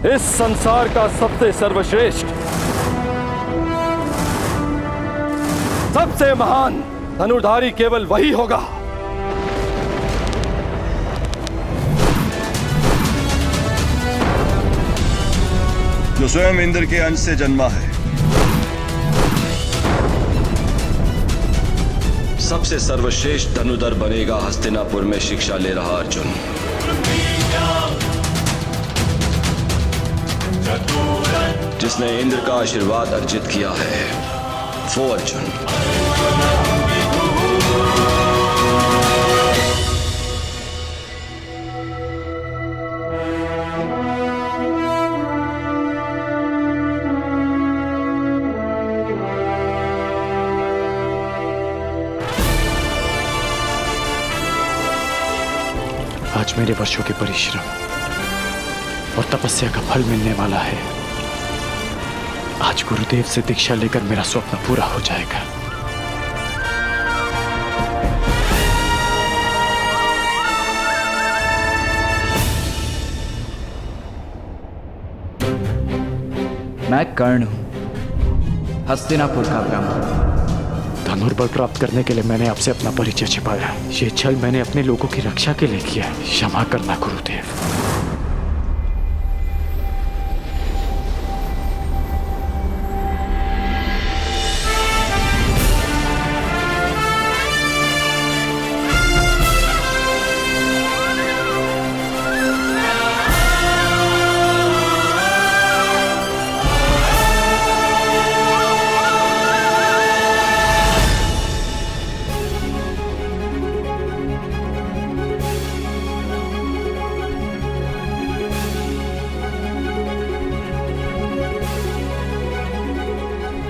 इस संसार का सबसे सर्वश्रेष्ठ, सबसे महान धनुर्धारी केवल वही होगा जो स्वयं इंद्र के अंश से जन्मा है। सबसे सर्वश्रेष्ठ धनुधर बनेगा हस्तिनापुर में शिक्षा ले रहा अर्जुन। जिसने इंद्र का आशीर्वाद अर्जित किया है वो अर्जुन। आज मेरे वर्षों के परिश्रम और तपस्या का फल मिलने वाला है। आज गुरुदेव से दीक्षा लेकर मेरा स्वप्न पूरा हो जाएगा। मैं कर्ण हूं, हस्तिनापुर का ब्राह्मण। धनुर्बल प्राप्त करने के लिए मैंने आपसे अपना परिचय छिपाया। ये छल मैंने अपने लोगों की रक्षा के लिए किया है। क्षमा करना गुरुदेव।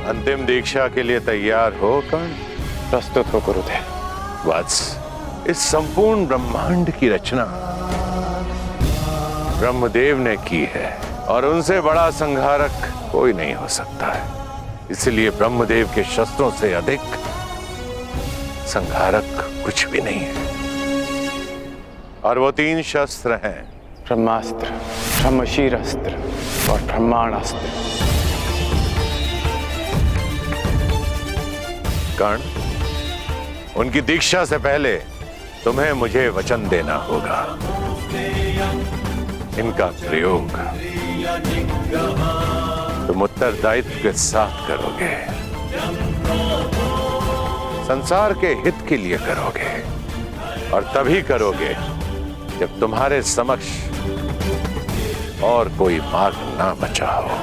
अंतिम दीक्षा के लिए तैयार हो कर्ण? प्रस्तुत हो गुरुदेव। वत्स, इस संपूर्ण ब्रह्मांड की रचना ब्रह्मदेव ने की है और उनसे बड़ा संहारक कोई नहीं हो सकता है। इसलिए ब्रह्मदेव के शस्त्रों से अधिक संहारक कुछ भी नहीं है। और वो 3 शस्त्र हैं: ब्रह्मास्त्र, ब्रह्मशीरस्त्र और ब्रह्मांडास्त्र। कर्ण, उनकी दीक्षा से पहले तुम्हें मुझे वचन देना होगा। इनका प्रयोग तुम उत्तरदायित्व के साथ करोगे, संसार के हित के लिए करोगे, और तभी करोगे जब तुम्हारे समक्ष और कोई मार्ग ना बचा हो।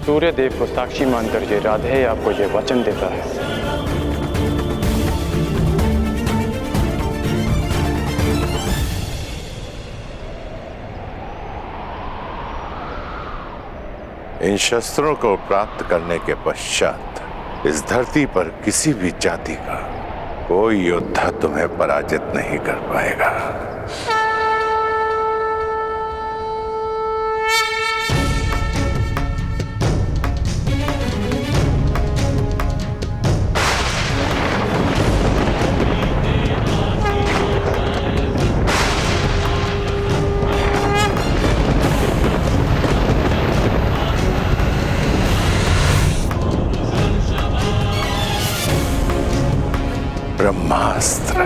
सूर्य देव को साक्षी मानकर ये राधे आपको ये वचन देता है। इन शस्त्रों को प्राप्त करने के पश्चात इस धरती पर किसी भी जाति का कोई योद्धा तुम्हें पराजित नहीं कर पाएगा। ब्रह्मास्त्र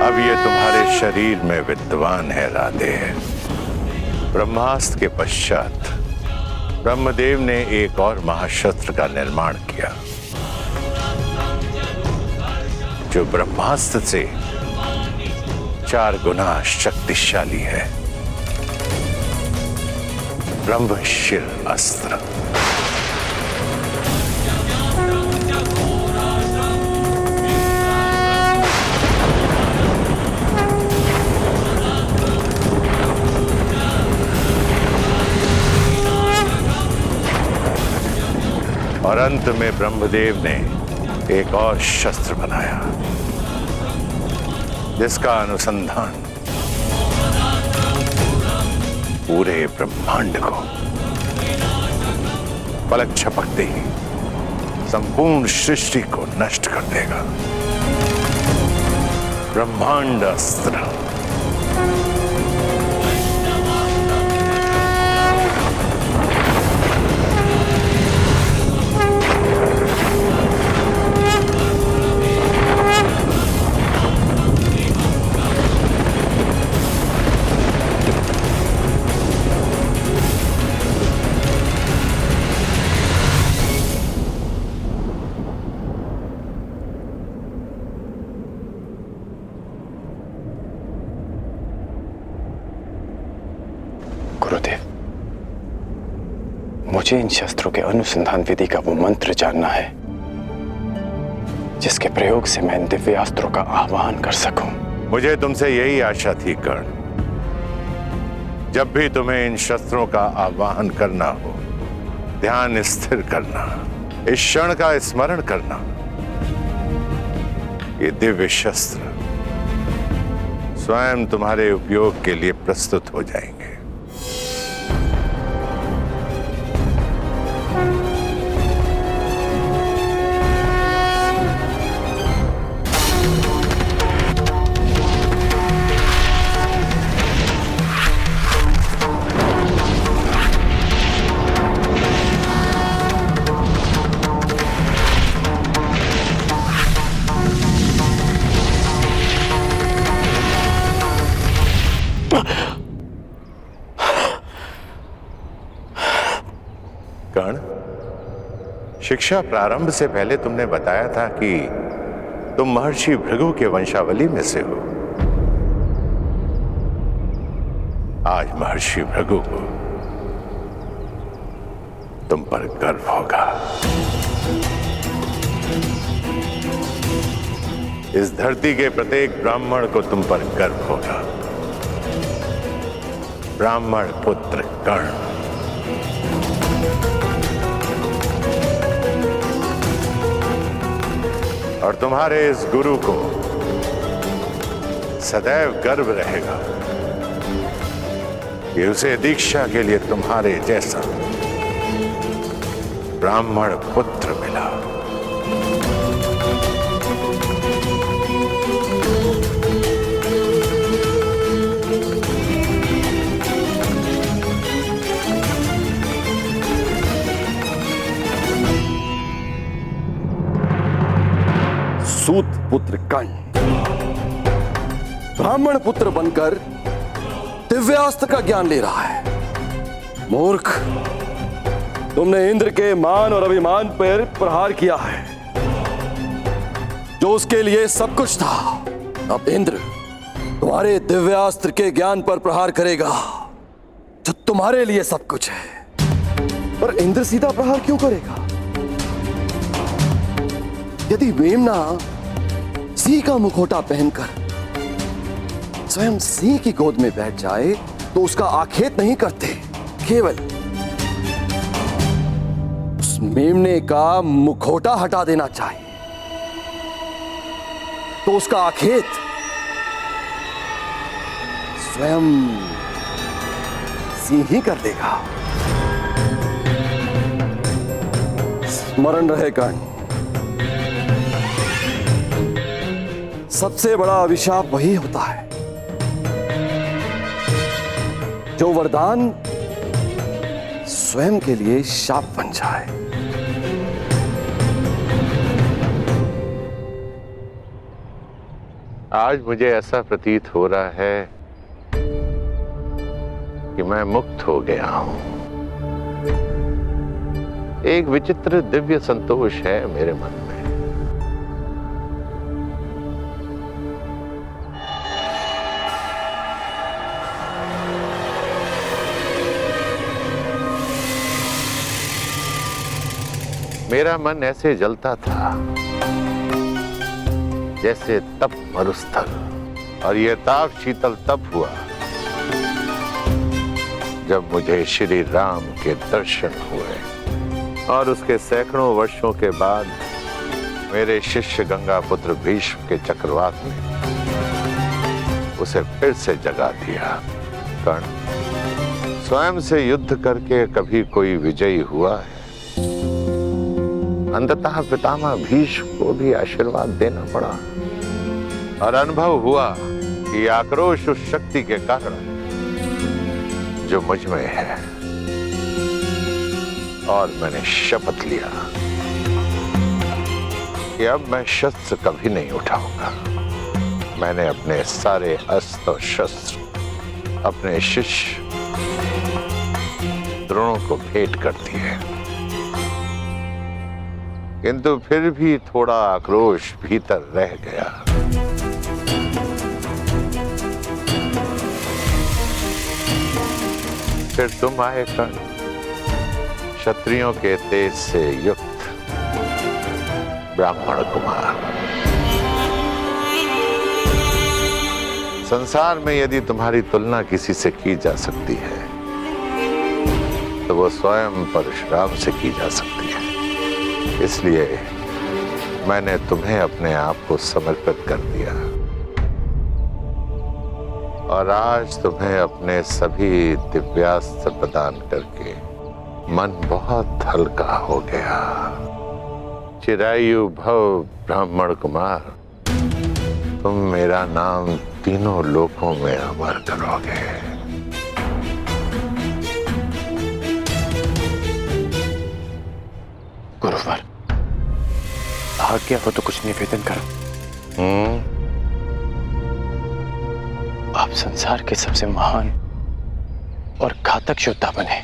अब ये तुम्हारे शरीर में विद्वान है राधे। ब्रह्मास्त्र के पश्चात ब्रह्मदेव ने एक और महाशस्त्र का निर्माण किया जो ब्रह्मास्त्र से 4 गुना शक्तिशाली है। ब्रह्मशिर अस्त्र। और अंत में ब्रह्मदेव ने एक और शस्त्र बनाया जिसका अनुसंधान पूरे ब्रह्मांड को पलक झपकते ही संपूर्ण सृष्टि को नष्ट कर देगा। ब्रह्मांड अस्त्र। गुरुदेव, मुझे इन शस्त्रों के अनुसंधान विधि का वो मंत्र जानना है जिसके प्रयोग से मैं इन दिव्यास्त्रों का आह्वान कर सकूं। मुझे तुमसे यही आशा थी कर्ण। जब भी तुम्हें इन शस्त्रों का आह्वान करना हो, ध्यान स्थिर करना, इस क्षण का स्मरण करना। ये दिव्य शस्त्र स्वयं तुम्हारे उपयोग के लिए प्रस्तुत हो जाएंगे। कर्ण, शिक्षा प्रारंभ से पहले तुमने बताया था कि तुम महर्षि भृगु के वंशावली में से हो। आज महर्षि भृगु को तुम पर गर्व होगा। इस धरती के प्रत्येक ब्राह्मण को तुम पर गर्व होगा। ब्राह्मण पुत्र कर्ण। और तुम्हारे इस गुरु को सदैव गर्व रहेगा कि उसे दीक्षा के लिए तुम्हारे जैसा ब्राह्मण पुत्र मिला। सूत पुत्र कर्ण ब्राह्मण पुत्र बनकर दिव्यास्त्र का ज्ञान ले रहा है। मूर्ख, तुमने इंद्र के मान और अभिमान पर प्रहार किया है, जो उसके लिए सब कुछ था। अब इंद्र तुम्हारे दिव्यास्त्र के ज्ञान पर प्रहार करेगा, जो तुम्हारे लिए सब कुछ है। पर इंद्र सीधा प्रहार क्यों करेगा? यदि मेमना सिंह का मुखौटा पहनकर स्वयं सिंह की गोद में बैठ जाए तो उसका आखेट नहीं करते, केवल उस मेमने का मुखौटा हटा देना चाहिए तो उसका आखेट स्वयं सिंह ही कर देगा। स्मरण रहे कर्ण, सबसे बड़ा अभिशाप वही होता है जो वरदान स्वयं के लिए शाप बन जाए। आज मुझे ऐसा प्रतीत हो रहा है कि मैं मुक्त हो गया हूं। एक विचित्र दिव्य संतोष है मेरे मन में। मेरा मन ऐसे जलता था जैसे तप मरुस्थल, और यह ताप शीतल तब हुआ जब मुझे श्री राम के दर्शन हुए। और उसके सैकड़ों वर्षों के बाद मेरे शिष्य गंगा पुत्र भीष्म के चक्रवात ने उसे फिर से जगा दिया। कर्ण, स्वयं से युद्ध करके कभी कोई विजयी हुआ है? अंततः पितामह भीष्म को भी आशीर्वाद देना पड़ा। और अनुभव हुआ कि आक्रोश उस शक्ति के कारण जो मुझ में है। और मैंने शपथ लिया कि अब मैं शस्त्र कभी नहीं उठाऊंगा। मैंने अपने सारे अस्त्र और शस्त्र अपने शिष्य द्रोणों को भेंट कर दिए, किंतु फिर भी थोड़ा आक्रोश भीतर रह गया। फिर तुम आए कर्ण, क्षत्रियों के तेज से युक्त ब्राह्मण कुमार। संसार में यदि तुम्हारी तुलना किसी से की जा सकती है तो वो स्वयं परशुराम से की जा सकती है। इसलिए मैंने तुम्हें अपने आप को समर्पित कर दिया और आज तुम्हें अपने सभी दिव्यास्त्र प्रदान करके मन बहुत हल्का हो गया। चिरायु भव ब्राह्मण कुमार, तुम मेरा नाम तीनों लोकों में अमर करोगे। गुरुवर, आज्ञा हो तो कुछ निवेदन करो। आप संसार के सबसे महान और घातक योद्धा बने,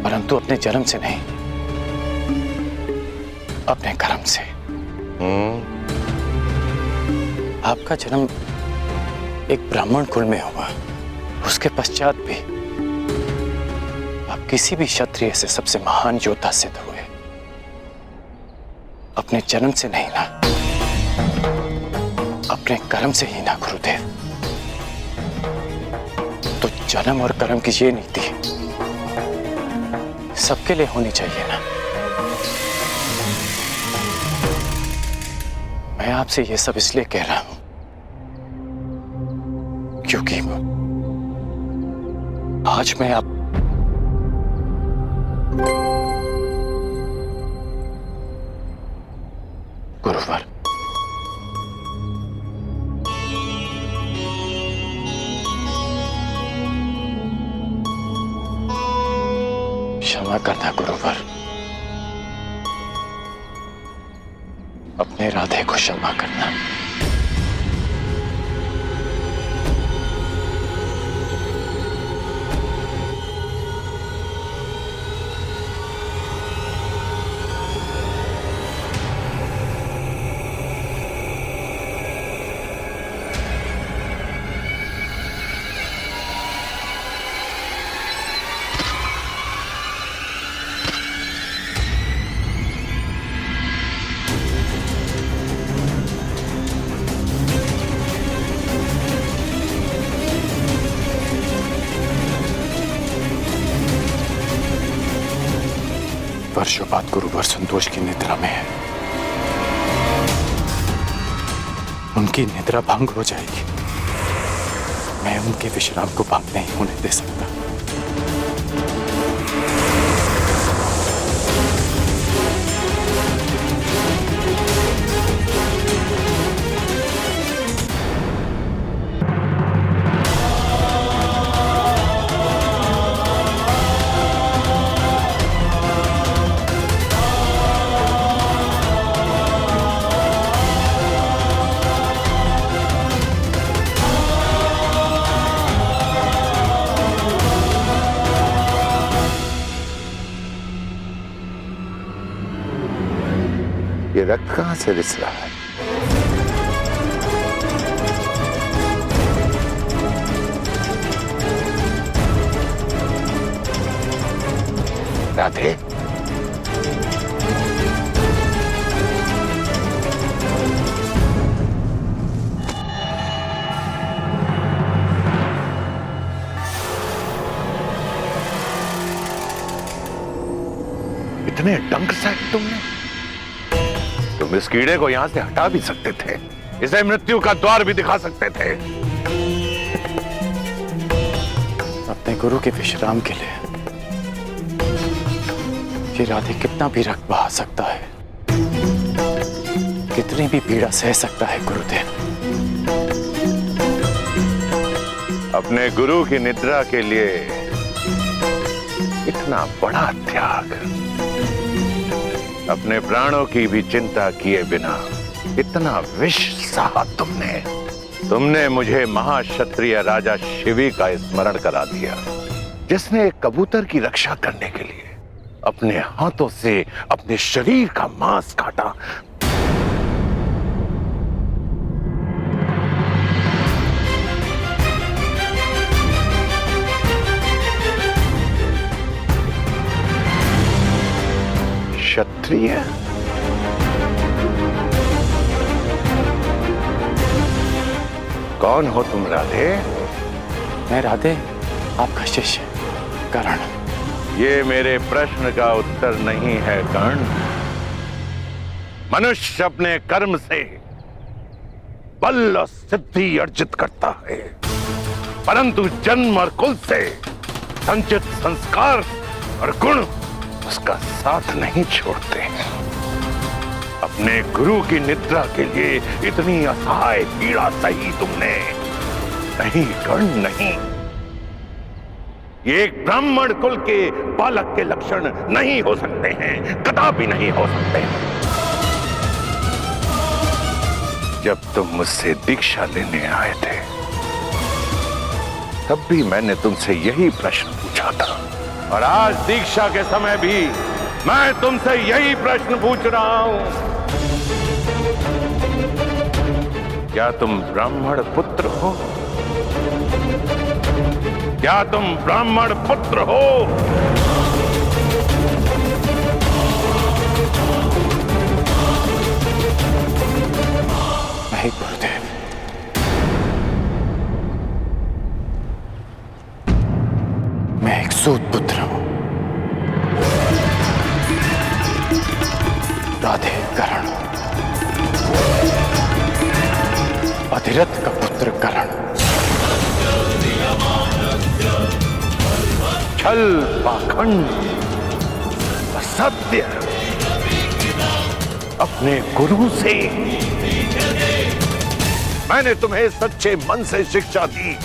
परंतु अपने जन्म से नहीं, अपने कर्म से। आपका जन्म एक ब्राह्मण कुल में हुआ, उसके पश्चात भी आप किसी भी क्षत्रिय से सबसे महान योद्धा सिद्ध हुए। अपने जन्म से नहीं ना, अपने कर्म से ही ना गुरुदेव। तो जन्म और कर्म की ये नीति सबके लिए होनी चाहिए ना। मैं आपसे ये सब इसलिए कह रहा हूं क्योंकि आज मैं आप गुरुवर, क्षमा करना गुरुवर, अपने राधे को क्षमा करना। वर्षों बाद गुरुवर संतोष की निद्रा में है। उनकी निद्रा भंग हो जाएगी। मैं उनके विश्राम को भंग नहीं होने दे सकता। ये रक्त कहां से रिस रहा है? राधे, इतने डंक साहब तुमने? तुम इस कीड़े को यहां से हटा भी सकते थे, इसे मृत्यु का द्वार भी दिखा सकते थे। अपने गुरु के विश्राम के लिए ये राधे कितना भी रक्त बहा सकता है, कितनी भी पीड़ा सह सकता है गुरुदेव। अपने गुरु की निद्रा के लिए इतना बड़ा त्याग, अपने प्राणों की भी चिंता किए बिना इतना विष सहा तुमने मुझे महाक्षत्रिय राजा शिवी का स्मरण करा दिया, जिसने एक कबूतर की रक्षा करने के लिए अपने हाथों से अपने शरीर का मांस काटा। क्षत्रिय? कौन हो तुम राधे? मैं राधे आपका शिष्य कर्ण। ये मेरे प्रश्न का उत्तर नहीं है कर्ण। मनुष्य अपने कर्म से बल और सिद्धि अर्जित करता है, परंतु जन्म और कुल से संचित संस्कार और गुण उसका साथ नहीं छोड़ते हैं। अपने गुरु की निद्रा के लिए इतनी असहाय पीड़ा सही तुमने। नहीं कर्ण नहीं, ये एक ब्राह्मण कुल के बालक के लक्षण नहीं हो सकते हैं, कदापि नहीं हो सकते हैं। जब तुम मुझसे दीक्षा लेने आए थे, तब भी मैंने तुमसे यही प्रश्न पूछा था, और आज दीक्षा के समय भी मैं तुमसे यही प्रश्न पूछ रहा हूं। क्या तुम ब्राह्मण पुत्र हो? क्या तुम ब्राह्मण पुत्र हो? नहीं गुरुदेव, मैं एक सूत पुत्र हूं। राधे कर्ण, अधिरथ का पुत्र कर्ण। छल, पाखंड, असत्य अपने गुरु से। मैंने तुम्हें सच्चे मन से शिक्षा दी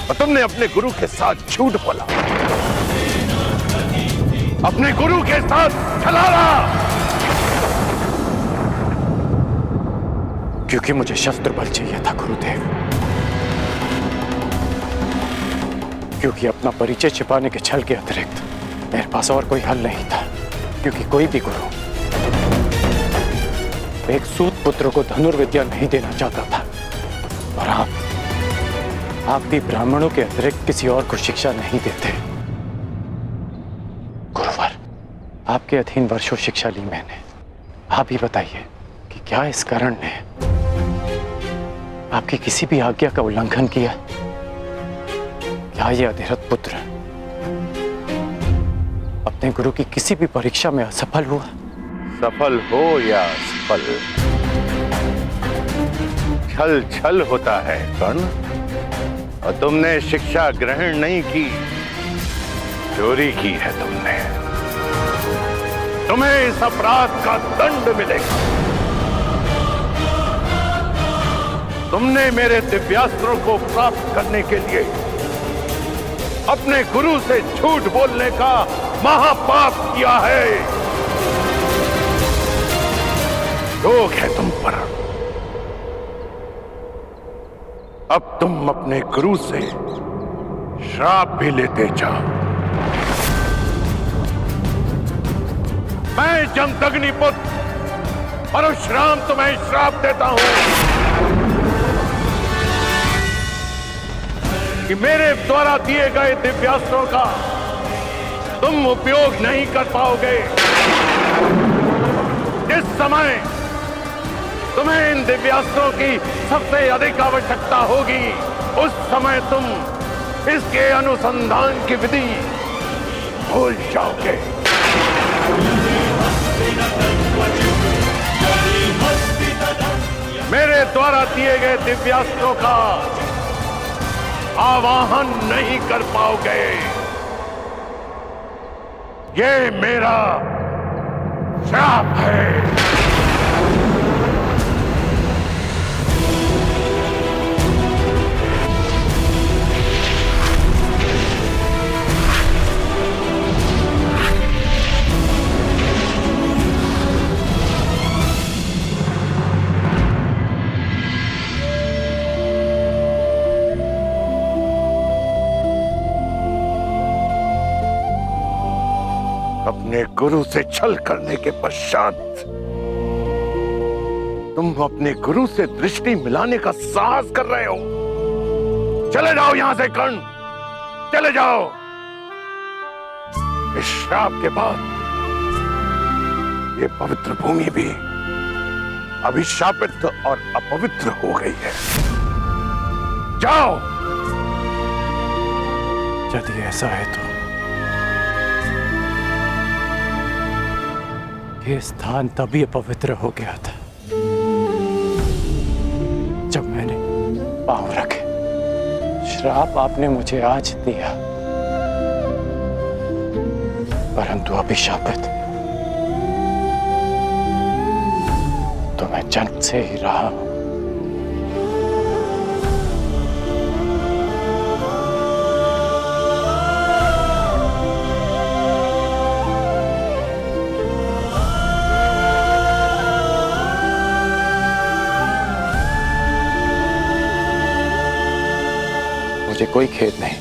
और तुमने अपने गुरु के साथ झूठ बोला, अपने गुरु के साथ छलावा। क्योंकि मुझे शस्त्र बल चाहिए था गुरुदेव, क्योंकि अपना परिचय छिपाने के छल के अतिरिक्त मेरे पास और कोई हल नहीं था। क्योंकि कोई भी गुरु एक सूत पुत्र को धनुर्विद्या नहीं देना चाहता था, और आप भी ब्राह्मणों के अतिरिक्त किसी और को शिक्षा नहीं देते। गुरुवर, आपके अधीन वर्षों शिक्षा ली मैंने। आप ही बताइए कि क्या इस कर्ण ने आपकी किसी भी आज्ञा का उल्लंघन किया? क्या ये अधिरथ पुत्र अपने गुरु की किसी भी परीक्षा में असफल हुआ? सफल हो या असफल, छल छल होता है कर्ण। और तुमने शिक्षा ग्रहण नहीं की, चोरी की है तुमने। तुम्हें इस अपराध का दंड मिलेगा। तुमने मेरे दिव्यास्त्रों को प्राप्त करने के लिए अपने गुरु से झूठ बोलने का महापाप किया है। रोग है तुम पर। अब तुम अपने गुरु से श्राप भी लेते जाओ। मैं जमदग्नि पुत्र परशुराम तुम्हें श्राप देता हूं कि मेरे द्वारा दिए गए दिव्यास्त्रों का तुम उपयोग नहीं कर पाओगे। जिस समय तुम्हें इन दिव्यास्त्रों की सबसे अधिक आवश्यकता होगी, उस समय तुम इसके अनुसंधान की विधि भूल जाओगे। मेरे द्वारा दिए गए दिव्यास्त्रों का आवाहन नहीं कर पाओगे। ये मेरा श्राप है। अपने गुरु से छल करने के पश्चात तुम अपने गुरु से दृष्टि मिलाने का साहस कर रहे हो। चले जाओ यहां से कर्ण, चले जाओ। इस श्राप के बाद ये पवित्र भूमि भी अभिशापित और अपवित्र हो गई है। जाओ। यदि ऐसा है तो ये स्थान तभी अपवित्र हो गया था जब मैंने पांव रखे। श्राप आपने मुझे आज दिया, परंतु अभिशापित तो मैं जन्म से ही रहा हूं। मुझे कोई खेद नहीं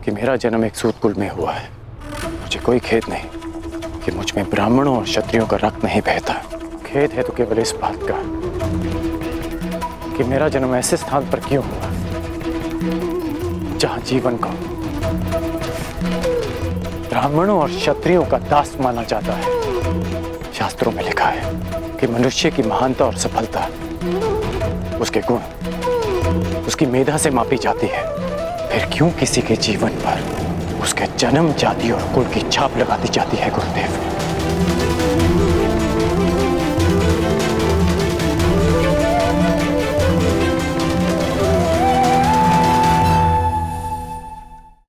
कि मेरा जन्म एक सूत कुल में हुआ है। मुझे कोई खेद नहीं कि मुझ में ब्राह्मणों और क्षत्रियों का रक्त नहीं बहता। खेद है तो केवल इस बात का कि मेरा जन्म ऐसे स्थान पर क्यों हुआ जहां जीवन को ब्राह्मणों और क्षत्रियों का दास माना जाता है। शास्त्रों में लिखा है कि मनुष्य की महानता और सफलता उसके गुण, उसकी मेधा से मापी जाती है। फिर क्यों किसी के जीवन पर उसके जन्म, जाति और कुल की छाप लगा दी जाती है गुरुदेव?